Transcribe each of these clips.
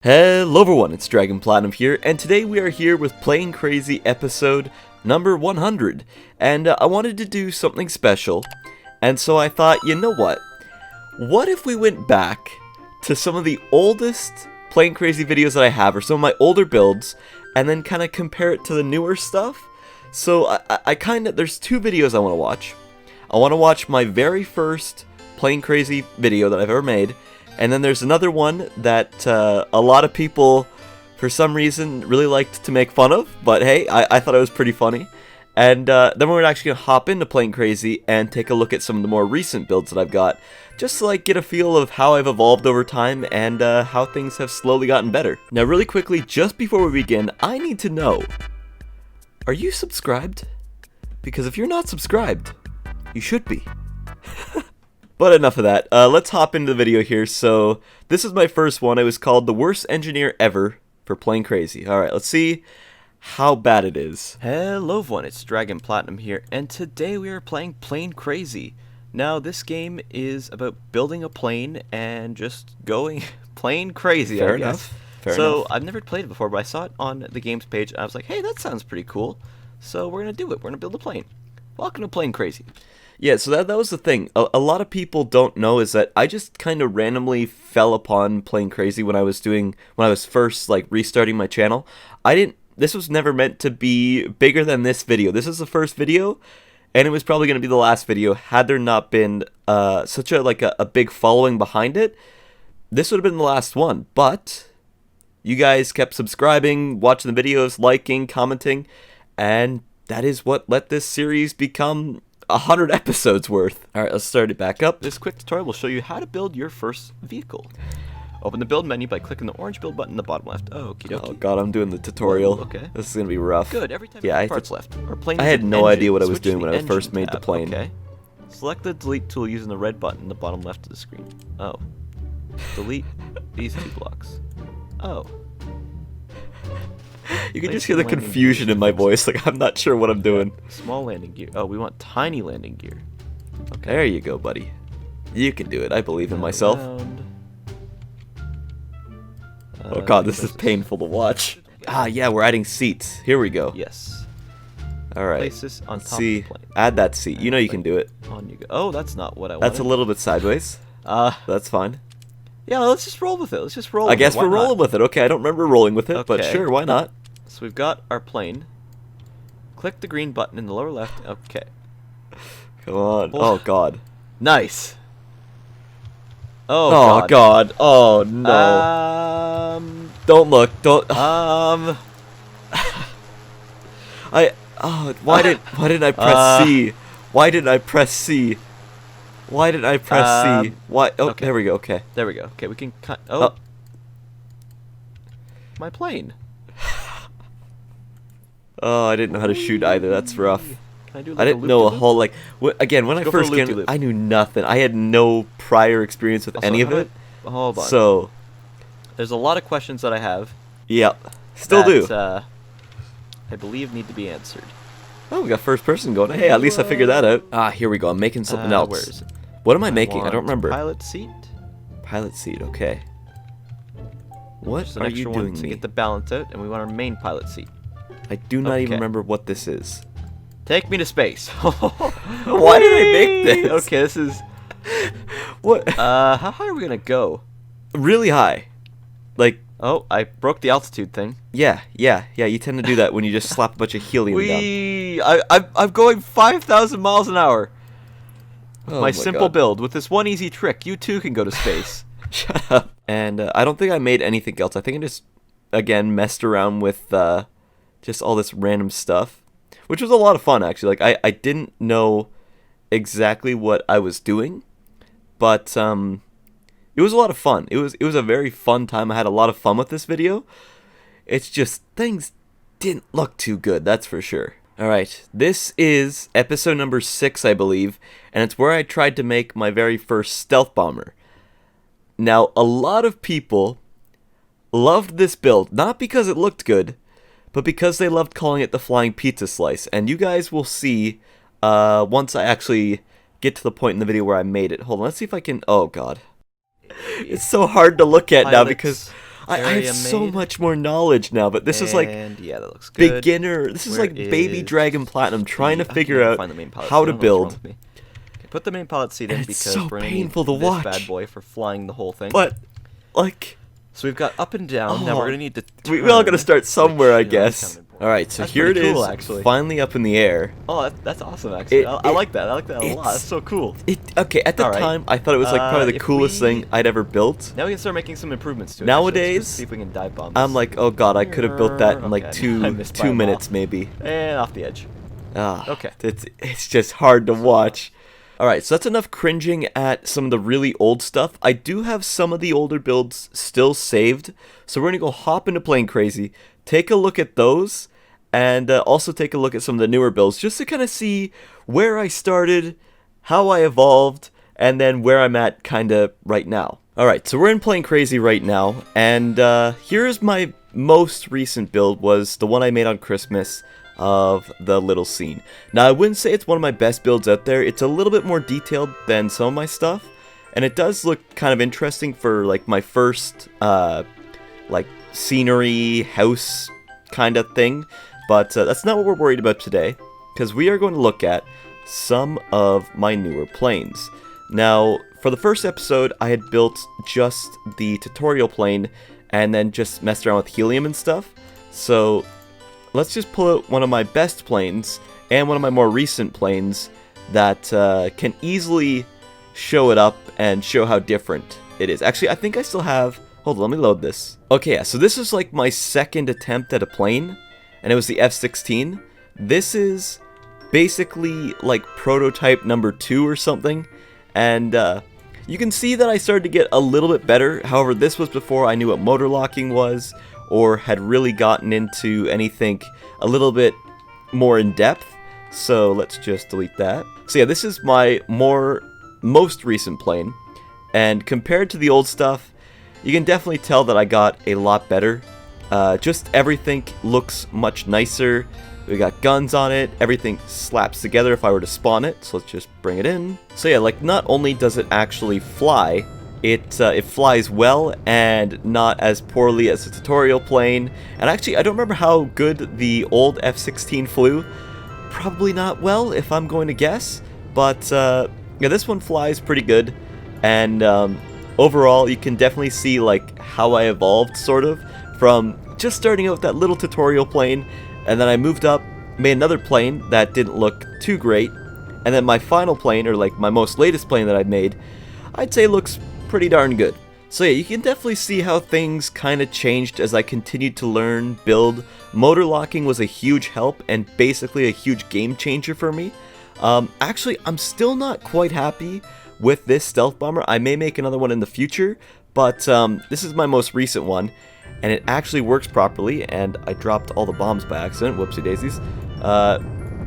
Hello everyone, it's dragonplatinum here, and today we are here with Playing Crazy episode number 100, and I wanted to do something special, and so I thought, you know what? What if we went back to some of the oldest Playing Crazy videos that I have, or some of my older builds, and then kind of compare it to the newer stuff? So there's two videos I want to watch. I want to watch my very first Playing Crazy video that I've ever made, and then there's another one that a lot of people, for some reason, really liked to make fun of. But hey, I thought it was pretty funny. And then we're actually going to hop into Playing Crazy and take a look at some of the more recent builds that I've got. Just to get a feel of how I've evolved over time and how things have slowly gotten better. Now really quickly, just before we begin, I need to know, are you subscribed? Because if you're not subscribed, you should be. But enough of that, let's hop into the video here. So, this is my first one. It was called The Worst Engineer Ever for Playing Crazy. Alright, let's see how bad it is. Hello everyone, it's dragonplatinum here, and today we are playing Playing Crazy. Now, this game is about building a plane and just going plain crazy, I guess. Fair enough. I've never played it before, but I saw it on the games page, and I was like, hey, that sounds pretty cool. So, we're going to do it. We're going to build a plane. Welcome to Playing Crazy. Yeah, so that was the thing. A lot of people don't know is that I just kind of randomly fell upon Playing Crazy when I was first restarting my channel. This was never meant to be bigger than this video. This is the first video, and it was probably going to be the last video had there not been such a big following behind it. This would have been the last one, but you guys kept subscribing, watching the videos, liking, commenting, and that is what let this series become 100 episodes worth. Alright, let's start it back up. This quick tutorial will show you how to build your first vehicle. Open the build menu by clicking the orange build button in the bottom left. Oh, okie dokie. Oh god, I'm doing the tutorial. Whoa, okay. This is gonna be rough. Good, every time parts left. Or plane I had no idea what I was doing when I first made the plane. Okay. Select the delete tool using the red button in the bottom left of the screen. Oh. Delete these two blocks. Oh. You can just hear the confusion in my voice, I'm not sure what I'm doing. Small landing gear. Oh, we want tiny landing gear. Okay. There you go, buddy. You can do it. I believe in myself. Oh god, this is painful to watch. Ah, yeah, we're adding seats. Here we go. Yes. Alright. Place this on top of the plane. Add that seat. You know you can do it. On you go. Oh, that's not what I wanted. That's a little bit sideways. That's fine. Yeah, let's just roll with it. Let's just roll with it. I guess we're rolling with it. Okay, I don't remember rolling with it, but sure, why not? So we've got our plane. Click the green button in the lower left. Okay. Come on. Oh, god. Nice. Oh, god. Oh, no. Don't look. Don't. Why didn't I press C? Why didn't I press C? Why didn't I press C? Why? Oh, okay. There we go. Okay. There we go. Okay, we can cut. Oh. My plane. Oh, I didn't know how to shoot either. That's rough. Can I do I didn't know a whole again when I first came, I knew nothing. I had no prior experience with any of it. Hold on. So there's a lot of questions that I have. Yep. Still do. I believe need to be answered. Oh, we got first person going. Hey, at least I figured that out. Ah, here we go. I'm making something else. Where is it? What am I making? I don't remember. Pilot seat. Pilot seat. Okay. What are you doing to get the balance out, and we want our main pilot seat. I do not even remember what this is. Take me to space. Why did I make this? Okay, this is... What? How high are we going to go? Really high. Oh, I broke the altitude thing. Yeah, you tend to do that when you just slap a bunch of helium down. I'm going 5,000 miles an hour. Oh my simple build. With this one easy trick, you too can go to space. Shut up. And I don't think I made anything else. I think I just, again, messed around with... just all this random stuff, which was a lot of fun, actually. I didn't know exactly what I was doing, but it was a lot of fun. It was a very fun time. I had a lot of fun with this video. It's just things didn't look too good, that's for sure. Alright, this is episode number 6, I believe, and it's where I tried to make my very first stealth bomber. Now, a lot of people loved this build, not because it looked good, but because they loved calling it the flying pizza slice. And you guys will see once I actually get to the point in the video where I made it. Hold on, let's see if I can... Oh, God. It's so hard to look at now because I have so much more knowledge now, but this is like yeah, that looks good. beginner. This is like baby Dragon Platinum trying to figure out how to build. Okay, put the main pilot seat in because so we're gonna painful need to this watch. bad boy for flying the whole thing. But like, so we've got up and down. Now we're gonna need to. We all gotta start somewhere, I you know, guess. All right, so That's here it pretty is, cool, actually. finally up in the air. Oh, that's awesome, actually. I like that. I like that a lot. That's so cool. Okay, at the time, I thought it was like probably the coolest thing I'd ever built. Now we can start making some improvements to it. Nowadays, Let's see if we can dive bomb this. I'm like, oh god, I could have built that in like Okay, two minutes maybe. And off the edge. Okay. It's just hard to watch. Alright, so that's enough cringing at some of the really old stuff. I do have some of the older builds still saved, so we're going to go hop into Playing Crazy, take a look at those, and also take a look at some of the newer builds, just to kind of see where I started, how I evolved, and then where I'm at kind of right now. Alright, so we're in Playing Crazy right now, and here's my most recent build, was the one I made on Christmas, of the little scene. Now, I wouldn't say it's one of my best builds out there. It's a little bit more detailed than some of my stuff, and it does look kind of interesting for like my first like scenery house kind of thing, but that's not what we're worried about today, because we are going to look at some of my newer planes. Now, for the first episode, I had built just the tutorial plane and then just messed around with helium and stuff, so let's just pull out one of my best planes and one of my more recent planes that can easily show it up and show how different it is. Actually, I think I still have... Hold on, let me load this. Okay, yeah, so this is like my second attempt at a plane, and it was the F-16. This is basically like prototype number 2 or something, and you can see that I started to get a little bit better. However, this was before I knew what motor locking was, or had really gotten into anything a little bit more in depth. So let's just delete that. So yeah, this is my most recent plane, and compared to the old stuff, you can definitely tell that I got a lot better. Just everything looks much nicer. We got guns on it, everything slaps together if I were to spawn it, so let's just bring it in. So yeah, like not only does it actually fly, it flies well and not as poorly as the tutorial plane. And actually, I don't remember how good the old F-16 flew. Probably not well, if I'm going to guess. But yeah, this one flies pretty good. And overall, you can definitely see like how I evolved, sort of, from just starting out with that little tutorial plane, and then I moved up, made another plane that didn't look too great, and then my final plane, or like my most latest plane that I've made, I'd say looks pretty darn good. So yeah, you can definitely see how things kind of changed as I continued to learn, build. Motor locking was a huge help and basically a huge game changer for me. Actually, I'm still not quite happy with this stealth bomber. I may make another one in the future, but this is my most recent one, and it actually works properly, and I dropped all the bombs by accident. Whoopsie daisies.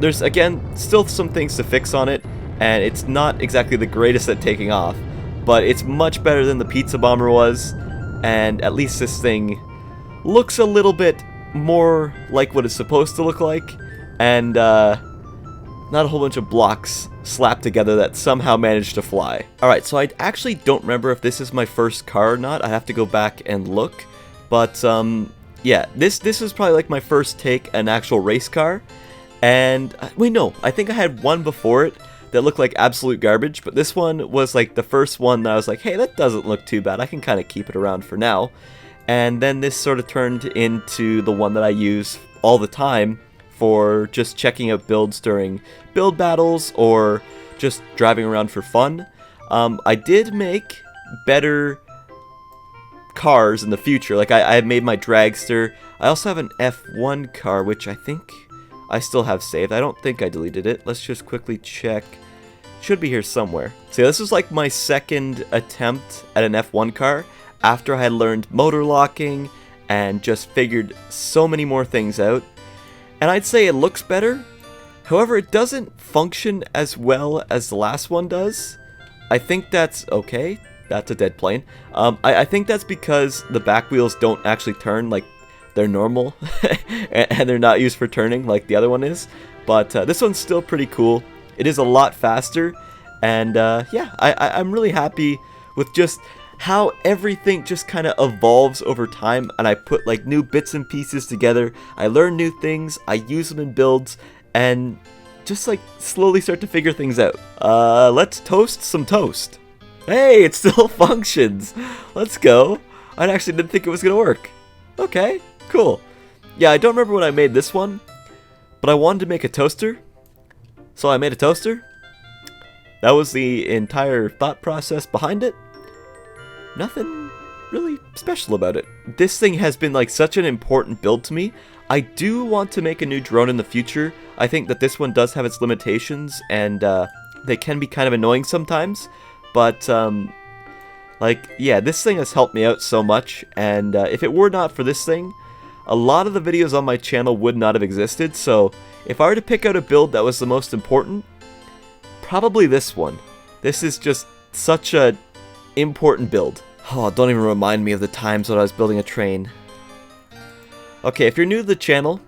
There's, again, still some things to fix on it, and it's not exactly the greatest at taking off, but it's much better than the pizza bomber was, and at least this thing looks a little bit more like what it's supposed to look like, and not a whole bunch of blocks slapped together that somehow managed to fly. Alright, so I actually don't remember if this is my first car or not. I have to go back and look, but yeah, this is probably like my first take an actual race car, and wait, no, I think I had one before it that looked like absolute garbage, but this one was like the first one that I was like, hey, that doesn't look too bad, I can kind of keep it around for now. And then this sort of turned into the one that I use all the time for just checking out builds during build battles or just driving around for fun. I did make better cars in the future, like I made my dragster. I also have an F1 car, which I think I still have saved. I don't think I deleted it. Let's just quickly check. Should be here somewhere. So yeah, this was like my second attempt at an F1 car after I had learned motor locking and just figured so many more things out. And I'd say it looks better. However, it doesn't function as well as the last one does. I think that's okay. That's a dead plane. I think that's because the back wheels don't actually turn, like they're normal and they're not used for turning like the other one is. But this one's still pretty cool. It is a lot faster, and yeah, I'm really happy with just how everything just kind of evolves over time, and I put like new bits and pieces together. I learn new things, I use them in builds, and just like slowly start to figure things out. Let's toast some toast. Hey, it still functions. Let's go. I actually didn't think it was gonna work. Okay, cool. Yeah, I don't remember when I made this one, but I wanted to make a toaster, so I made a toaster. That was the entire thought process behind it. Nothing really special about it. This thing has been like such an important build to me. I do want to make a new drone in the future. I think that this one does have its limitations, and they can be kind of annoying sometimes. But like, yeah, this thing has helped me out so much, and if it were not for this thing, a lot of the videos on my channel would not have existed. So if I were to pick out a build that was the most important, probably this one. This is just such a important build. Oh, don't even remind me of the times when I was building a train. Okay, if you're new to the channel,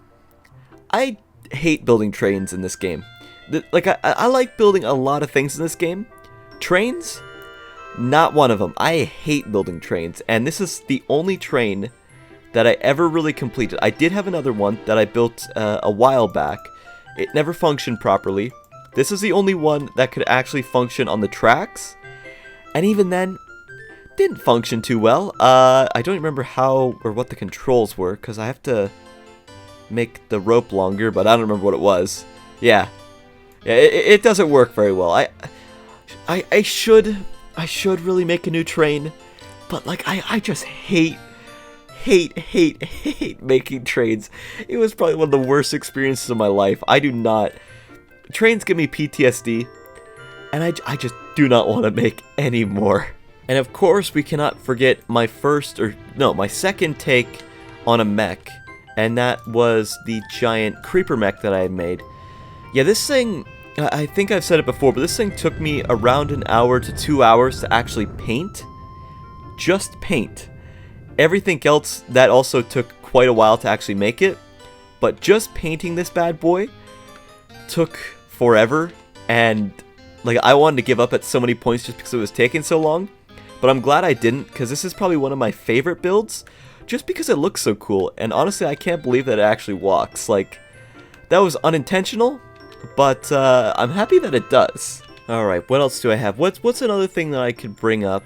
I hate building trains in this game. Like, I like building a lot of things in this game. Trains? Not one of them. I hate building trains, and this is the only train that I ever really completed. I did have another one that I built a while back. It never functioned properly. This is the only one that could actually function on the tracks, and even then, didn't function too well. I don't remember how or what the controls were, because I have to make the rope longer, but I don't remember what it was. Yeah, it doesn't work very well. I should really make a new train, but like I just hate making trains. It was probably one of the worst experiences of my life. I do not. Trains give me PTSD, and I just do not want to make any more. And of course, we cannot forget my second take on a mech, and that was the giant creeper mech that I had made. Yeah, this thing, I think I've said it before, but this thing took me around an hour to 2 hours to actually paint. Just paint. Everything else, that also took quite a while to actually make it, but just painting this bad boy took forever, and like I wanted to give up at so many points just because it was taking so long. But I'm glad I didn't, because this is probably one of my favorite builds, just because it looks so cool, and honestly I can't believe that it actually walks. Like, that was unintentional, but I'm happy that it does. Alright, what else do I have? What's another thing that I could bring up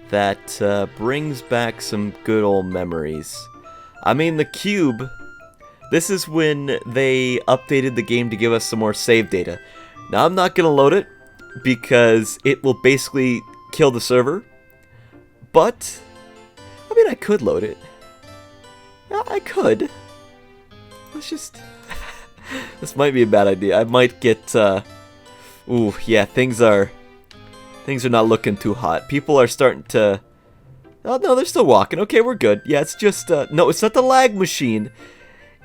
that brings back some good old memories? I mean, the cube. This is when they updated the game to give us some more save data. Now, I'm not going to load it, because it will basically kill the server. But, I mean, I could load it. Yeah, I could. Let's just... This might be a bad idea. I might get, ooh, yeah, things are not looking too hot. People are starting to... Oh, no, they're still walking. Okay, we're good. Yeah, it's just, no, it's not the lag machine.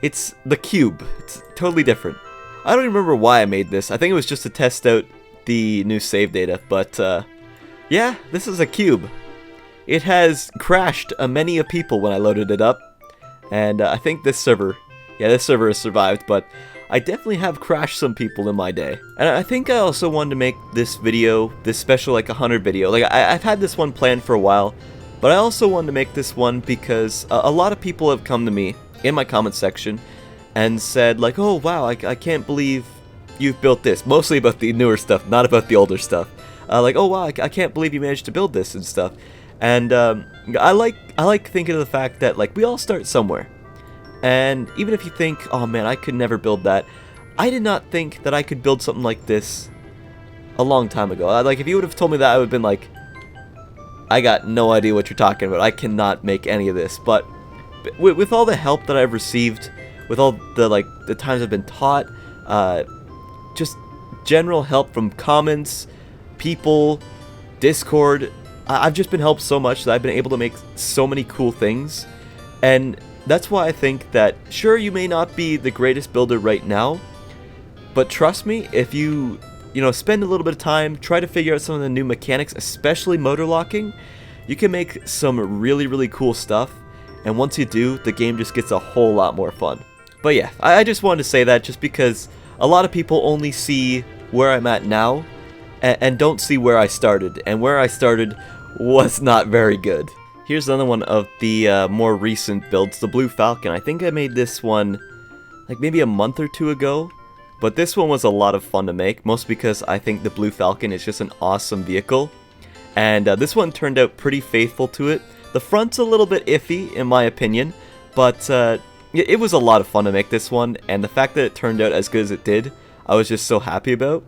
It's the cube. It's totally different. I don't even remember why I made this. I think it was just to test out the new save data. But, yeah, this is a cube. It has crashed many a people when I loaded it up. And I think this server... Yeah, this server has survived, but I definitely have crashed some people in my day. And I think I also wanted to make this video, this special like 100 video. Like, I've had this one planned for a while, but I also wanted to make this one because a lot of people have come to me in my comment section and said like, oh wow, I can't believe you've built this. Mostly about the newer stuff, not about the older stuff. Like, oh wow, I can't believe you managed to build this and stuff. And I like thinking of the fact that like we all start somewhere. And even if you think, oh man, I could never build that, I did not think that I could build something like this a long time ago. Like, if you would have told me that, I would have been like, I got no idea what you're talking about. I cannot make any of this. But with all the help that I've received, with all the times I've been taught, just general help from comments, people, Discord, I've just been helped so much that I've been able to make so many cool things. And that's why I think that, sure, you may not be the greatest builder right now, but trust me, if you spend a little bit of time, try to figure out some of the new mechanics, especially motor locking, you can make some really, really cool stuff, and once you do, the game just gets a whole lot more fun. But yeah, I just wanted to say that just because a lot of people only see where I'm at now, and don't see where I started, and where I started was not very good. Here's another one of the more recent builds, the Blue Falcon. I think I made this one like maybe a month or two ago, but this one was a lot of fun to make, mostly because I think the Blue Falcon is just an awesome vehicle, and this one turned out pretty faithful to it. The front's a little bit iffy in my opinion, but it was a lot of fun to make this one, and the fact that it turned out as good as it did, I was just so happy about.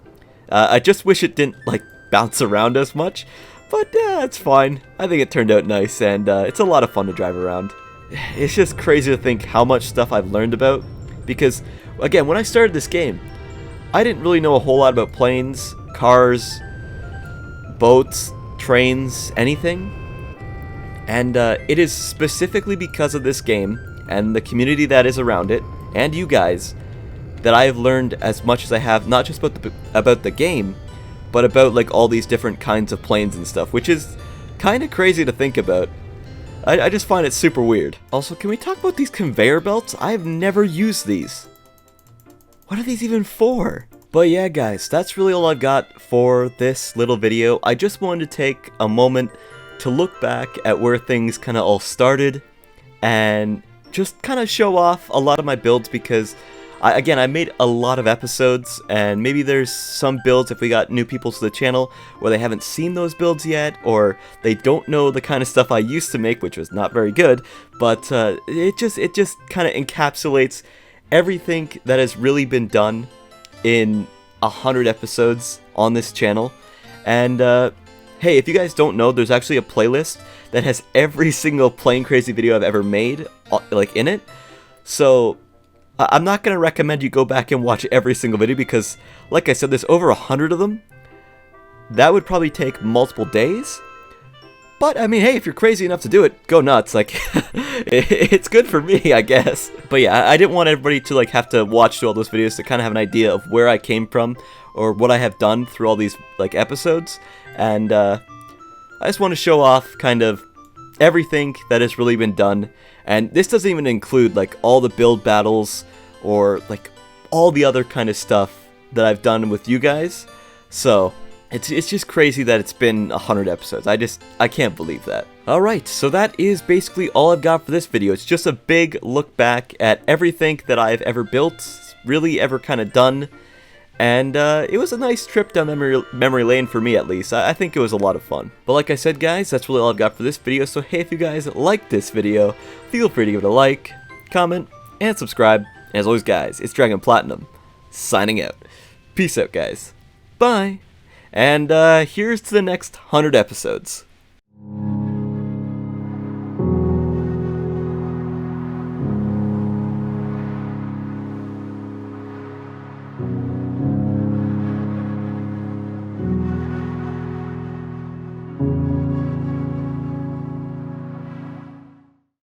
I just wish it didn't like bounce around as much, but yeah, it's fine. I think it turned out nice, and it's a lot of fun to drive around. It's just crazy to think how much stuff I've learned about, because, again, when I started this game, I didn't really know a whole lot about planes, cars, boats, trains, anything. And it is specifically because of this game, and the community that is around it, and you guys, that I have learned as much as I have, not just about the game, but about like all these different kinds of planes and stuff, which is kind of crazy to think about. I just find it super weird. Also, can we talk about these conveyor belts? I've never used these. What are these even for? But yeah, guys, that's really all I've got for this little video. I just wanted to take a moment to look back at where things kind of all started and just kind of show off a lot of my builds, because again, I made a lot of episodes, and maybe there's some builds, if we got new people to the channel, where they haven't seen those builds yet, or they don't know the kind of stuff I used to make, which was not very good, but it just kind of encapsulates everything that has really been done in 100 episodes on this channel. And hey, if you guys don't know, there's actually a playlist that has every single Plane Crazy video I've ever made, like, in it, so I'm not going to recommend you go back and watch every single video, because, like I said, there's over 100 of them. That would probably take multiple days. But, I mean, hey, if you're crazy enough to do it, go nuts. Like, it's good for me, I guess. But yeah, I didn't want everybody to, like, have to watch through all those videos to kind of have an idea of where I came from, or what I have done through all these, like, episodes. And, I just want to show off, kind of, everything that has really been done. And this doesn't even include, like, all the build battles, or, like, all the other kind of stuff that I've done with you guys. So, it's just crazy that it's been 100 episodes. I can't believe that. Alright, so that is basically all I've got for this video. It's just a big look back at everything that I've ever built, really ever kind of done. And it was a nice trip down memory lane for me, at least. I think it was a lot of fun. But like I said, guys, that's really all I've got for this video. So hey, if you guys liked this video, feel free to give it a like, comment, and subscribe. And as always, guys, it's Dragon Platinum, signing out. Peace out, guys. Bye. And here's to the next 100 episodes.